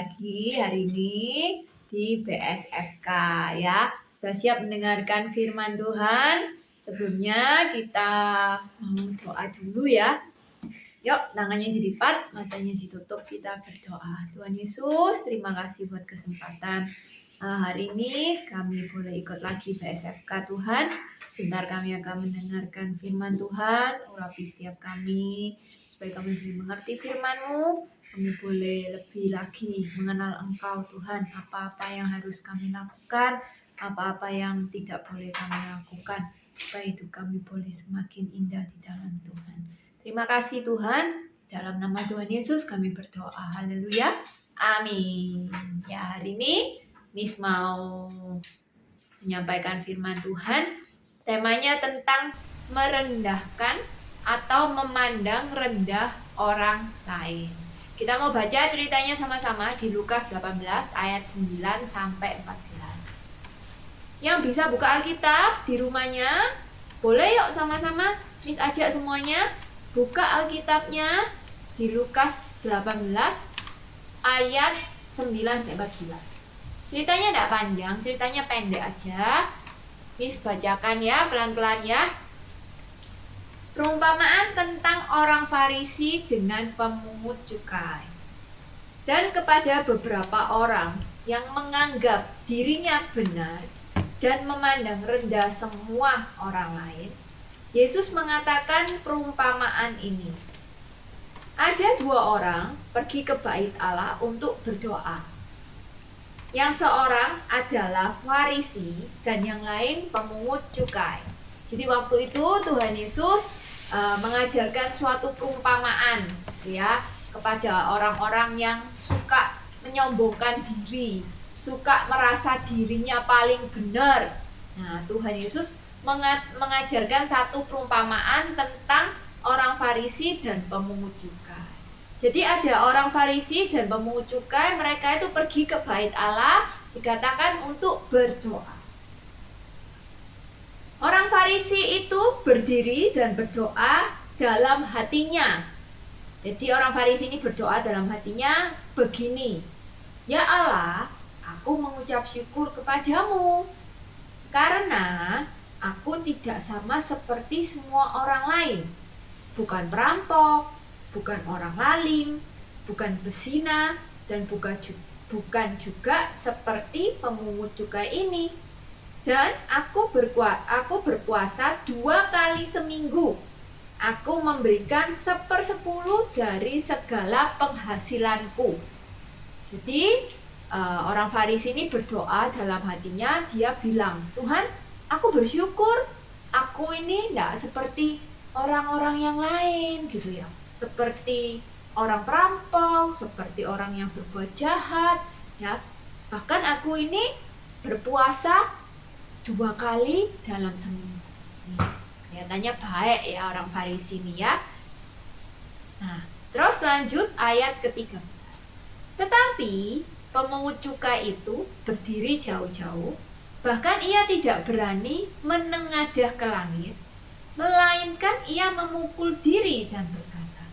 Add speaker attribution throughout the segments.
Speaker 1: lagi hari ini di BSFK ya. Sudah siap mendengarkan firman Tuhan? Sebelumnya kita mau doa dulu ya. Yuk, tangannya dilipat, matanya ditutup, kita berdoa. Tuhan Yesus, terima kasih buat kesempatan. Hari ini kami boleh ikut lagi BSFK Tuhan. Sebentar kami akan mendengarkan firman Tuhan, urapi setiap kami, supaya kami boleh mengerti firman-Mu. Kami boleh lebih lagi mengenal Engkau Tuhan, apa-apa yang harus kami lakukan, apa-apa yang tidak boleh kami lakukan, supaya hidup kami boleh semakin indah di dalam Tuhan. Terima kasih Tuhan, dalam nama Tuhan Yesus kami berdoa, haleluya, amin. Ya, hari ini Miss mau menyampaikan firman Tuhan, temanya tentang merendahkan atau memandang rendah orang lain. Kita mau baca ceritanya sama-sama di Lukas 18 ayat 9 sampai 14. Yang bisa buka Alkitab di rumahnya, boleh yuk sama-sama Miss ajak semuanya buka Alkitabnya di Lukas 18 ayat 9 sampai 14. Ceritanya tidak panjang, ceritanya pendek aja. Miss bacakan ya, pelan-pelan ya. Perumpamaan tentang orang Farisi dengan pemungut cukai. Dan kepada beberapa orang yang menganggap dirinya benar dan memandang rendah semua orang lain, Yesus mengatakan perumpamaan ini. Ada dua orang pergi ke bait Allah untuk berdoa. Yang seorang adalah Farisi dan yang lain pemungut cukai. Jadi waktu itu Tuhan Yesus mengajarkan suatu perumpamaan ya kepada orang-orang yang suka menyombongkan diri, suka merasa dirinya paling benar. Nah, Tuhan Yesus mengajarkan satu perumpamaan tentang orang Farisi dan pemungut cukai. Jadi ada orang Farisi dan pemungut cukai, mereka itu pergi ke bait Allah, dikatakan untuk berdoa. Orang Farisi itu berdiri dan berdoa dalam hatinya. Jadi orang Farisi ini berdoa dalam hatinya begini, "Ya Allah, aku mengucap syukur kepadamu, karena aku tidak sama seperti semua orang lain. Bukan perampok, bukan orang lalim, bukan pezina, dan bukan juga seperti pemungut cukai ini. Dan aku berpuasa 2 kali seminggu. Aku memberikan 1/10 dari segala penghasilanku." Jadi orang Farisi ini berdoa dalam hatinya, dia bilang, "Tuhan, aku bersyukur, aku ini tidak seperti orang-orang yang lain gitu ya. Seperti orang perampok, seperti orang yang berbuat jahat ya. Bahkan aku ini berpuasa 2 kali dalam seminggu." Kelihatannya baik ya orang Farisi ini ya. Nah, terus lanjut ayat ke-13. Tetapi pemungut cukai itu berdiri jauh-jauh, bahkan ia tidak berani menengadah ke langit, melainkan ia memukul diri dan berkata,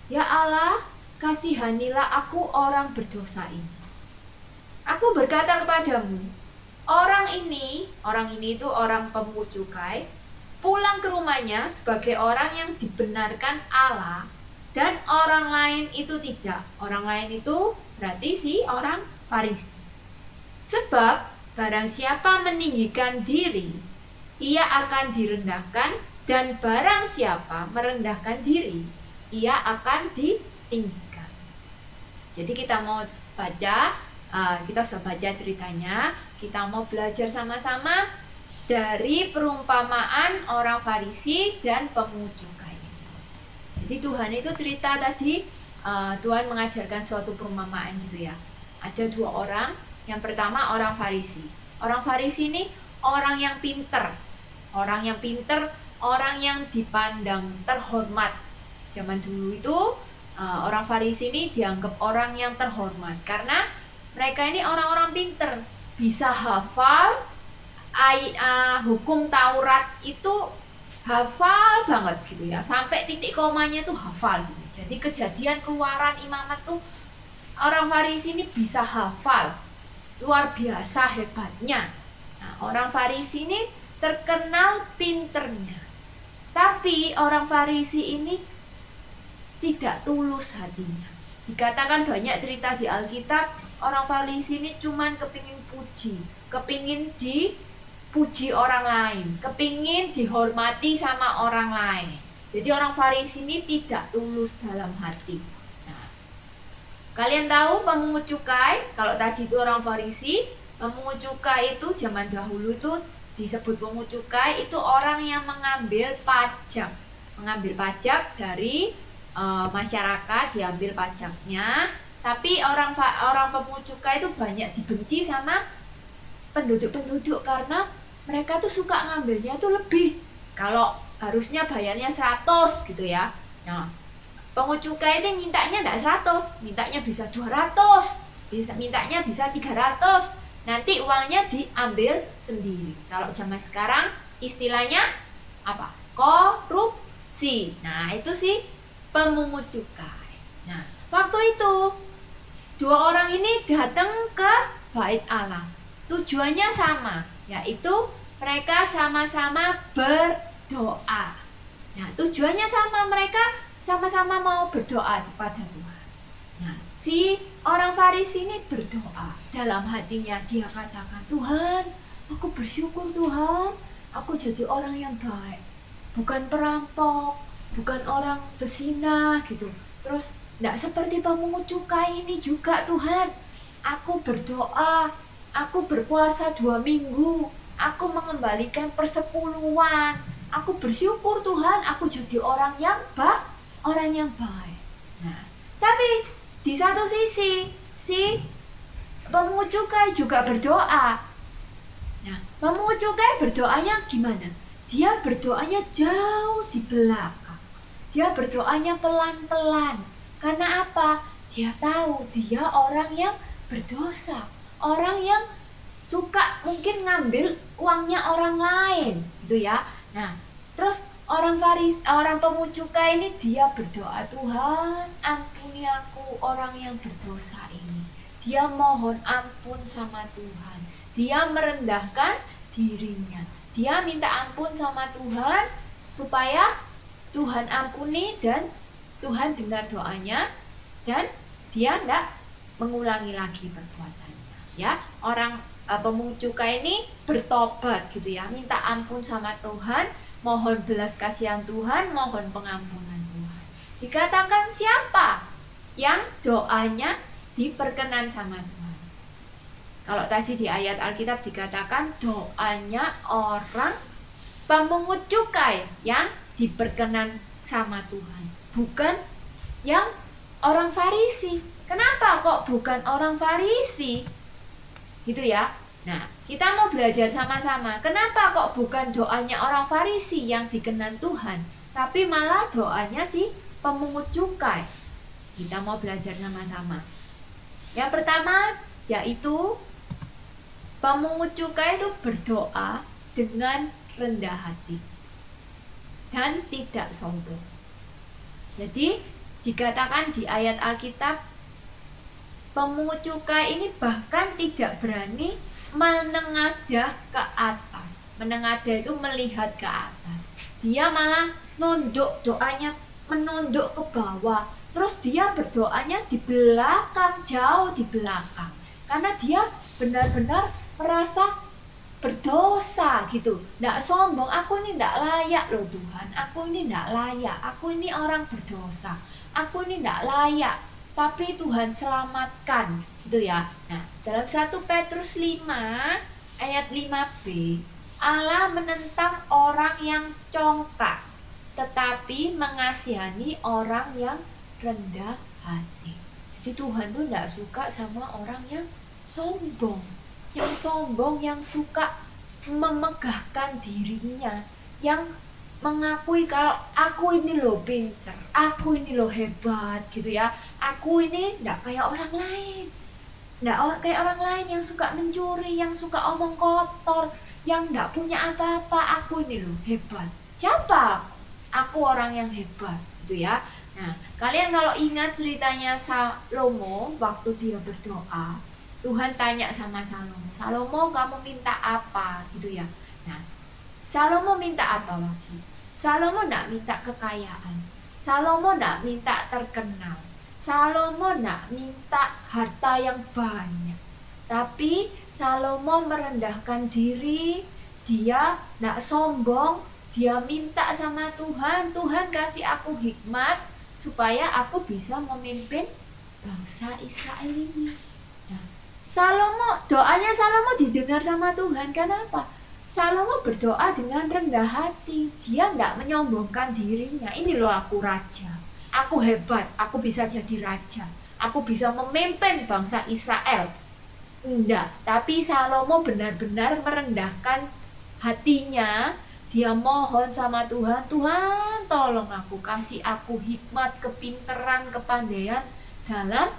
Speaker 1: "Ya Allah, kasihanilah aku orang berdosa ini. Aku berkata kepadamu, orang ini itu orang pemungut cukai, pulang ke rumahnya sebagai orang yang dibenarkan Allah, dan orang lain itu tidak." Orang lain itu berarti si orang Farisi. "Sebab barang siapa meninggikan diri, ia akan direndahkan, dan barang siapa merendahkan diri, ia akan ditinggikan." Jadi kita mau baca, kita sudah baca ceritanya, kita mau belajar sama-sama dari perumpamaan orang Farisi dan pemungut cukai. Jadi Tuhan itu cerita tadi, Tuhan mengajarkan suatu perumpamaan gitu ya. Ada 2 orang, yang pertama orang Farisi. Orang Farisi ini orang yang pinter, orang yang dipandang terhormat. Zaman dulu itu orang Farisi ini dianggap orang yang terhormat karena mereka ini orang-orang pinter, bisa hafal hukum Taurat itu hafal banget gitu ya, sampai titik komanya tuh hafal gitu. Jadi Kejadian, Keluaran, Imamat tuh orang Farisi ini bisa hafal, luar biasa hebatnya. Nah, orang Farisi ini terkenal pinternya. Tapi orang Farisi ini tidak tulus hatinya. Dikatakan banyak cerita di Alkitab, orang Farisi ini cuman kepingin puji, kepingin dipuji orang lain, kepingin dihormati sama orang lain. Jadi orang Farisi ini tidak tulus dalam hati. Nah, kalian tahu pemungut cukai? Kalau tadi itu orang Farisi, pemungut cukai itu zaman dahulu itu disebut pemungut cukai, itu orang yang mengambil pajak dari masyarakat, diambil pajaknya. Tapi orang pemungut cukai itu banyak dibenci sama penduduk-penduduk karena mereka tuh suka ngambilnya tuh lebih. Kalau harusnya bayarnya 100 gitu ya. Nah, pemungut cukai itu mintanya enggak 100, mintanya bisa 200, mintanya bisa 300. Nanti uangnya diambil sendiri. Kalau zaman sekarang istilahnya apa? Korupsi. Nah, itu sih pemungut cukai. Nah, waktu itu dua orang ini datang ke Bait Allah. Tujuannya sama, yaitu mereka sama-sama berdoa. Nah, tujuannya sama, mereka sama-sama mau berdoa kepada Tuhan. Nah, si orang Farisi ini berdoa. Dalam hatinya dia katakan, Tuhan, aku bersyukur Tuhan, aku jadi orang yang baik. Bukan perampok, bukan orang berzina gitu. Terus tidak seperti pemungut cukai ini juga Tuhan. Aku berdoa, aku berpuasa 2 minggu, aku mengembalikan persepuluhan. Aku bersyukur Tuhan, aku jadi orang yang baik. Nah, tapi di satu sisi si pemungut cukai juga berdoa. Nah, pemungut cukai berdoanya gimana? Dia berdoanya jauh di belakang. Dia berdoanya pelan-pelan. Karena apa? Dia tahu dia orang yang berdosa, orang yang suka mungkin ngambil uangnya orang lain, gitu ya. Nah, terus orang pemungut cukai ini dia berdoa, Tuhan, ampuni aku orang yang berdosa ini. Dia mohon ampun sama Tuhan. Dia merendahkan dirinya. Dia minta ampun sama Tuhan supaya Tuhan ampuni dan Tuhan dengar doanya dan dia tidak mengulangi lagi perbuatannya. Ya, orang pemungut cukai ini bertobat gitu ya, minta ampun sama Tuhan, mohon belas kasihan Tuhan, mohon pengampunan Tuhan. Dikatakan siapa yang doanya diperkenan sama Tuhan? Kalau tadi di ayat Alkitab dikatakan doanya orang pemungut cukai yang diperkenan sama Tuhan, bukan yang orang Farisi. Kenapa kok bukan orang Farisi? Gitu ya. Nah, kita mau belajar sama-sama. Kenapa kok bukan doanya orang Farisi yang dikenan Tuhan, tapi malah doanya si pemungut cukai? Kita mau belajar sama-sama. Yang pertama yaitu pemungut cukai itu berdoa dengan rendah hati dan tidak sombong. Jadi dikatakan di ayat Alkitab, pemungut cukai ini bahkan tidak berani menengadah ke atas. Menengadah itu melihat ke atas. Dia malah nunduk, doanya menunduk ke bawah. Terus dia berdoanya di belakang, jauh di belakang. Karena dia benar-benar merasa berdosa gitu, tidak sombong. Aku ini tidak layak loh Tuhan, aku ini tidak layak, aku ini orang berdosa, aku ini tidak layak, tapi Tuhan selamatkan gitu ya. Nah, dalam 1 Petrus 5 ayat 5b, Allah menentang orang yang congkak, tetapi mengasihani orang yang rendah hati. Jadi Tuhan tuh tidak suka sama orang yang sombong, yang suka memegahkan dirinya, yang mengakui kalau aku ini loh pinter, aku ini loh hebat gitu ya, aku ini enggak kayak orang lain, kayak orang lain yang suka mencuri, yang suka omong kotor, yang enggak punya apa-apa. Aku ini loh hebat. Siapa? Aku orang yang hebat gitu ya. Nah, kalian kalau ingat ceritanya Salomo waktu dia berdoa, Tuhan tanya sama Salomo, Salomo kamu minta apa gitu ya. Nah, Salomo minta apa waktu? Salomo tidak minta kekayaan, Salomo tidak minta terkenal, Salomo tidak minta harta yang banyak. Tapi Salomo merendahkan diri, dia tidak sombong, dia minta sama Tuhan, Tuhan kasih aku hikmat supaya aku bisa memimpin bangsa Israel ini. Nah, doanya Salomo didengar sama Tuhan. Kenapa? Salomo berdoa dengan rendah hati. Dia tidak menyombongkan dirinya. Ini loh aku raja, aku hebat, aku bisa jadi raja, aku bisa memimpin bangsa Israel. Enggak, tapi Salomo benar-benar merendahkan hatinya. Dia mohon sama Tuhan, Tuhan tolong aku, kasih aku hikmat, kepinteran, kepandaian dalam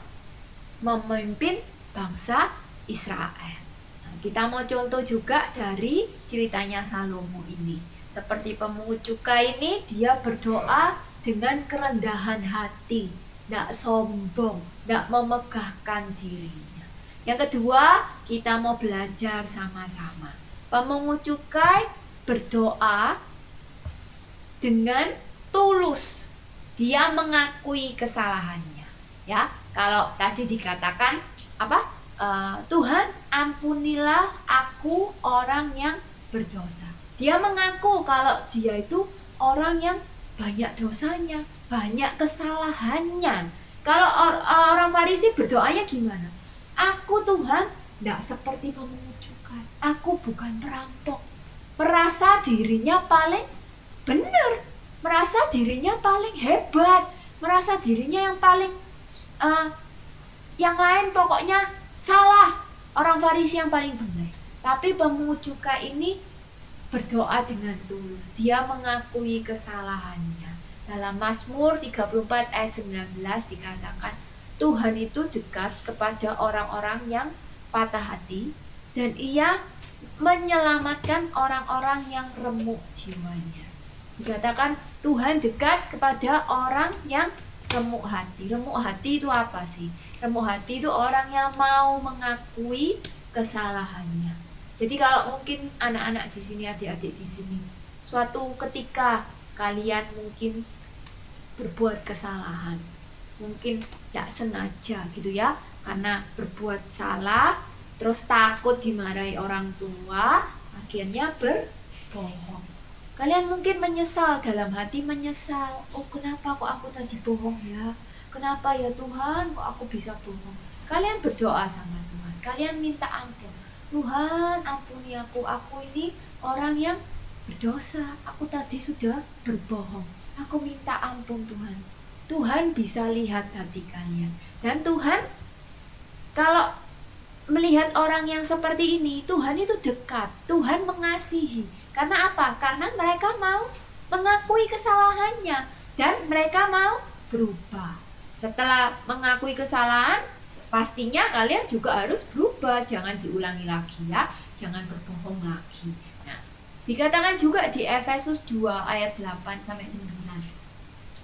Speaker 1: memimpin bangsa Israel. Nah, kita mau contoh juga dari ceritanya Salomo ini. Seperti pemungut cukai ini, dia berdoa dengan kerendahan hati, tidak sombong, tidak memegahkan dirinya. Yang kedua, kita mau belajar sama-sama. Pemungut cukai berdoa dengan tulus. Dia mengakui kesalahannya. Ya, kalau tadi dikatakan apa? Tuhan, ampunilah aku orang yang berdosa. Dia mengaku kalau dia itu orang yang banyak dosanya, banyak kesalahannya. Kalau orang Farisi berdoanya gimana? Aku Tuhan tidak seperti pemungut cukai. Aku bukan perampok. Merasa dirinya paling benar, merasa dirinya paling hebat, merasa dirinya yang paling yang lain pokoknya salah. Orang Farisi yang paling benar. Tapi pemungut cukai ini berdoa dengan tulus. Dia mengakui kesalahannya. Dalam Mazmur 34 ayat 19 dikatakan, Tuhan itu dekat kepada orang-orang yang patah hati dan Ia menyelamatkan orang-orang yang remuk jiwanya. Dikatakan Tuhan dekat kepada orang yang remuk hati. Remuk hati itu apa sih? Remuk hati itu orang yang mau mengakui kesalahannya. Jadi kalau mungkin anak-anak di sini, adik-adik di sini, suatu ketika kalian mungkin berbuat kesalahan, mungkin tidak sengaja gitu ya, karena berbuat salah, terus takut dimarahi orang tua, akhirnya berbohong. Kalian mungkin menyesal, dalam hati menyesal, oh kenapa kok aku tadi bohong ya, kenapa ya Tuhan kok aku bisa bohong. Kalian berdoa sama Tuhan, kalian minta ampun, Tuhan ampuni aku ini orang yang berdosa, aku tadi sudah berbohong, aku minta ampun Tuhan. Tuhan bisa lihat hati kalian. Dan Tuhan kalau melihat orang yang seperti ini, Tuhan itu dekat, Tuhan mengasihi. Karena apa? Karena mereka mau mengakui kesalahannya dan mereka mau berubah. Setelah mengakui kesalahan, pastinya kalian juga harus berubah. Jangan diulangi lagi ya, jangan berbohong lagi. Nah, dikatakan juga di Efesus 2 ayat 8-9.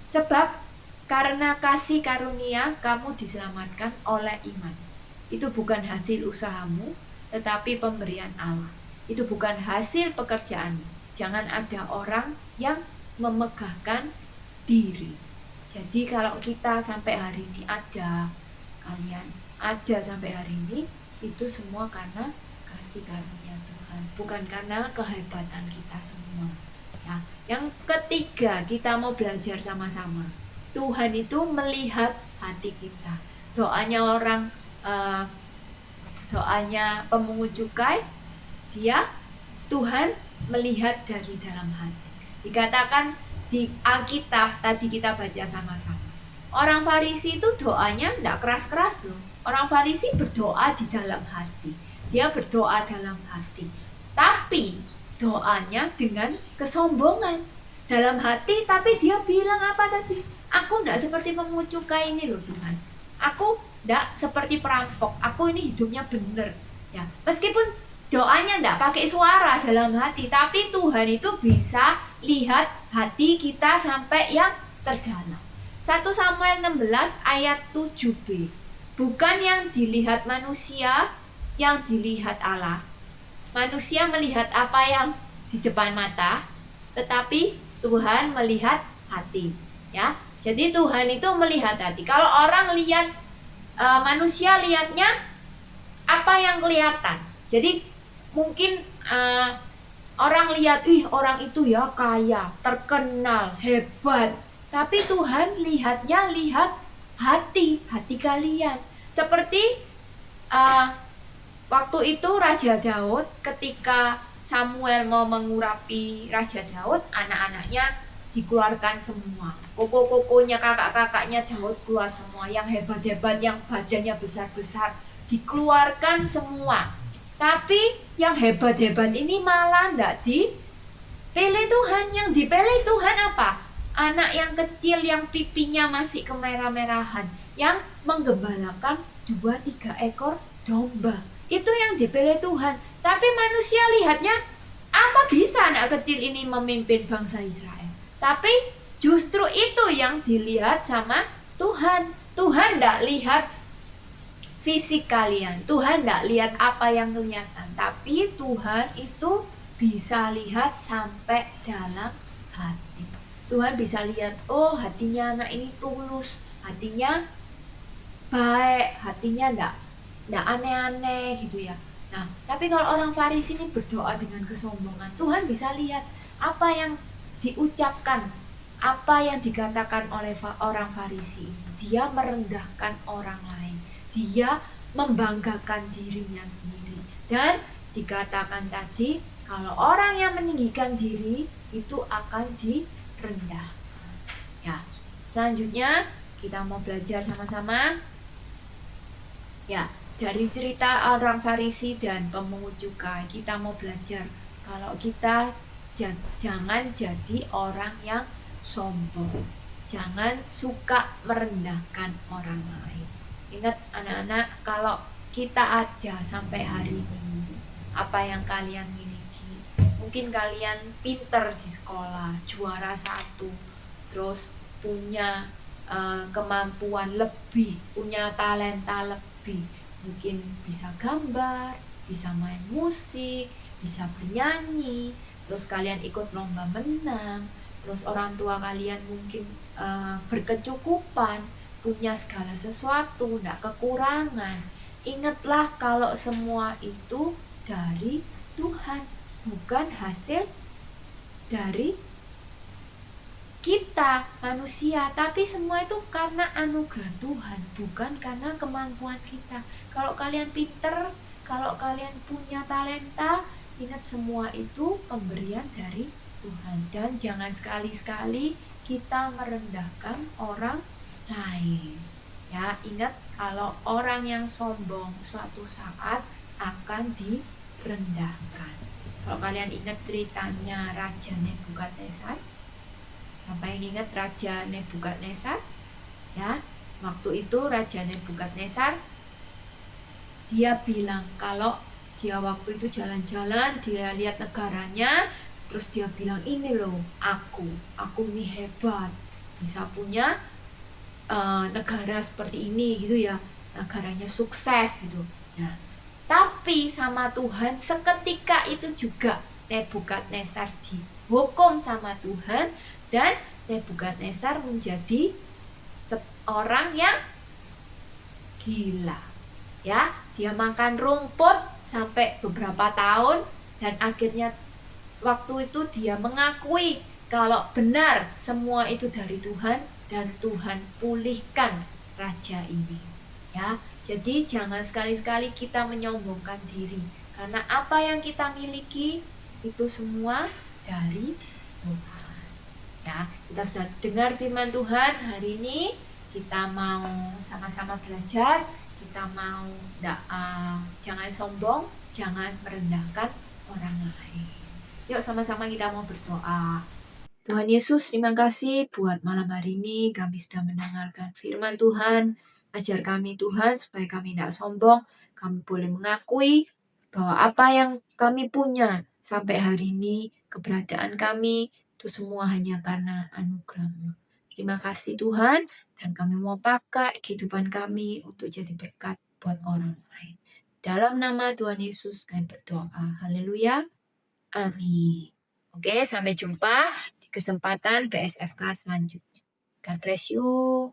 Speaker 1: Sebab karena kasih karunia kamu diselamatkan oleh iman. Itu bukan hasil usahamu, tetapi pemberian Allah. Itu bukan hasil pekerjaanmu. Jangan ada orang yang memegahkan diri. Jadi kalau kita sampai hari ini ada, kalian ada sampai hari ini, itu semua karena kasih karunia Tuhan, bukan karena kehebatan kita semua. Ya. Yang ketiga, kita mau belajar sama-sama. Tuhan itu melihat hati kita. Doanya pemungut cukai, Tuhan melihat dari dalam hati. Dikatakan di Alkitab tadi kita baca sama-sama. Orang Farisi itu doanya tidak keras-keras loh. Orang Farisi berdoa di dalam hati. Dia berdoa dalam hati. Tapi doanya dengan kesombongan. Dalam hati, tapi dia bilang apa tadi? Aku tidak seperti pemungut cukai ini loh Tuhan. Aku tidak seperti perampok. Aku ini hidupnya benar. Ya, meskipun doanya tidak pakai suara dalam hati, tapi Tuhan itu bisa lihat hati kita sampai yang terdalam. 1 Samuel 16 ayat 7b. Bukan yang dilihat manusia, yang dilihat Allah. Manusia melihat apa yang di depan mata, tetapi Tuhan melihat hati. Ya, jadi Tuhan itu melihat hati. Kalau orang lihat, manusia lihatnya apa yang kelihatan. Jadi mungkin orang lihat, orang itu ya kaya, terkenal, hebat. Tapi Tuhan lihat hati kalian. Seperti waktu itu Raja Daud, ketika Samuel mau mengurapi Raja Daud, anak-anaknya dikeluarkan semua. Koko-kokonya, kakak-kakaknya Daud keluar semua. Yang hebat-hebat, yang badannya besar-besar, dikeluarkan semua. Tapi yang hebat-hebat ini malah tidak dipilih Tuhan. Yang dipilih Tuhan apa? Anak yang kecil, yang pipinya masih kemerah-merahan, yang menggembalakan 2-3 ekor domba. Itu yang dipilih Tuhan. Tapi manusia lihatnya, apa bisa anak kecil ini memimpin bangsa Israel? Tapi justru itu yang dilihat sama Tuhan. Tuhan tidak lihat fisik kalian, Tuhan tidak lihat apa yang kelihatan, tapi Tuhan itu bisa lihat sampai dalam hati. Tuhan bisa lihat, oh hatinya anak ini tulus, hatinya baik, hatinya tidak aneh-aneh gitu ya. Nah, tapi kalau orang Farisi ini berdoa dengan kesombongan, Tuhan bisa lihat apa yang diucapkan, apa yang dikatakan oleh orang Farisi ini. Dia merendahkan orang lain, dia membanggakan dirinya sendiri. Dan dikatakan tadi, kalau orang yang meninggikan diri itu akan direndahkan. Ya, selanjutnya kita mau belajar sama-sama. Ya, dari cerita orang Farisi dan pemungut cukai, kita mau belajar kalau kita jangan jadi orang yang sombong. Jangan suka merendahkan orang lain. Ingat anak-anak, kalau kita ada sampai hari ini, apa yang kalian miliki, mungkin kalian pinter di sekolah, juara 1, terus punya kemampuan lebih, punya talenta lebih, mungkin bisa gambar, bisa main musik, bisa bernyanyi, terus kalian ikut lomba menang, terus orang tua kalian mungkin berkecukupan, punya segala sesuatu, tidak kekurangan. Ingatlah kalau semua itu dari Tuhan, bukan hasil dari kita manusia, tapi semua itu karena anugerah Tuhan, bukan karena kemampuan kita. Kalau kalian pinter, kalau kalian punya talenta, ingat semua itu pemberian dari Tuhan. Dan jangan sekali-sekali kita merendahkan orang lain. Ya, ingat kalau orang yang sombong suatu saat akan direndahkan. Kalau kalian ingat ceritanya Raja Nebukadnezar, sampai ingat Raja Nebukadnezar, ya, waktu itu Raja Nebukadnezar dia bilang kalau dia waktu itu jalan-jalan, dia lihat negaranya, terus dia bilang, ini loh aku ini hebat, bisa punya negara seperti ini gitu ya, negaranya sukses gitu. Nah, tapi sama Tuhan seketika itu juga Nebukadnezar dihukum sama Tuhan, dan Nebukadnezar menjadi orang yang gila. Ya, dia makan rumput sampai beberapa tahun, dan akhirnya waktu itu dia mengakui kalau benar semua itu dari Tuhan, dan Tuhan pulihkan raja ini. Ya, jadi jangan sekali-sekali kita menyombongkan diri, karena apa yang kita miliki itu semua dari Tuhan. Ya, kita sudah dengar firman Tuhan hari ini, kita mau sama-sama belajar, kita mau jangan sombong, jangan merendahkan orang lain. Yuk sama-sama kita mau berdoa. Tuhan Yesus, terima kasih buat malam hari ini kami sudah mendengarkan firman Tuhan. Ajar kami Tuhan supaya kami tidak sombong, kami boleh mengakui bahwa apa yang kami punya sampai hari ini, keberadaan kami itu semua hanya karena anugerah-Mu. Terima kasih Tuhan, dan kami mau pakai kehidupan kami untuk jadi berkat buat orang lain. Dalam nama Tuhan Yesus kami berdoa. Haleluya. Amin. Oke, sampai jumpa di kesempatan BSFK selanjutnya. God bless you.